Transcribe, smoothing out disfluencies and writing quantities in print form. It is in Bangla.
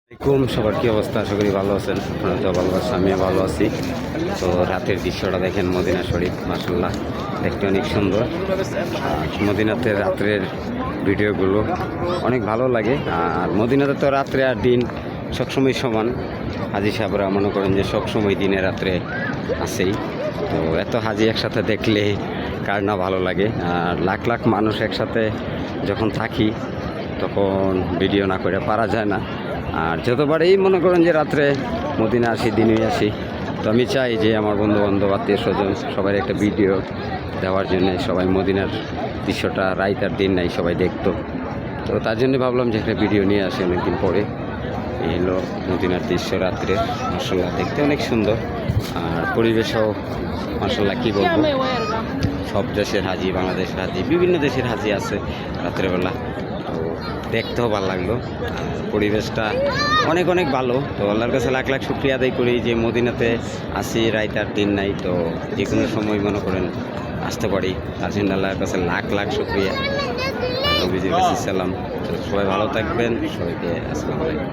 সবার কি অবস্থা? আশা করি ভালো আছেন। আপনারা তো ভালো আছেন, আমিও ভালো আছি। তো রাতের দৃশ্যটা দেখেন, মদিনা শরীফ মাশাআল্লাহ দেখতে অনেক সুন্দর। মদিনাতে রাত্রের ভিডিওগুলো অনেক ভালো লাগে। আর মদিনাতে তো রাত্রে আর দিন সবসময় সমান। হাজি সাহেবরা মনে করেন যে সবসময় দিনে রাত্রে আছেই। তো এত হাজি একসাথে দেখলে কার না ভালো লাগে। আর লাখ লাখ মানুষ একসাথে যখন থাকি তখন ভিডিও না করে পারা যায় না। আর যতবারই মনে করেন যে রাত্রে মদিনা আসি, দিনে আসি, তো আমি চাই যে আমার বন্ধু বান্ধব, আত্মীয় স্বজন সবাই একটা ভিডিও দেওয়ার জন্য। সবাই মদিনার দৃশ্যটা রাইত আর দিন নাই সবাই দেখতো। তো তার জন্য ভাবলাম যে একটা ভিডিও নিয়ে আসি অনেকদিন পরে। এই হলো মদিনার দৃশ্য রাত্রে, মাশাআল্লাহ দেখতে অনেক সুন্দর। আর পরিবেশও মাশাআল্লাহ কী বলবো, সব দেশের হাজি, বাংলাদেশের হাজি, বিভিন্ন দেশের হাজি আছে রাত্রেবেলা। তো দেখতেও ভালো লাগলো। পরিবেশটা অনেক অনেক ভালো। তো আল্লাহর কাছে লাখ লাখ শুকরিয়া আদায় করি যে মদিনাতে আসি রাইত আর দিন নাই। তো যে কোনো সময় মনে করেন আসতে পারি, তার জন্য আল্লাহর কাছে লাখ লাখ শুকরিয়া, নবীজির কাছে সালাম। তো সবাই ভালো থাকবেন, সবাইকে আসসালামু আলাইকুম।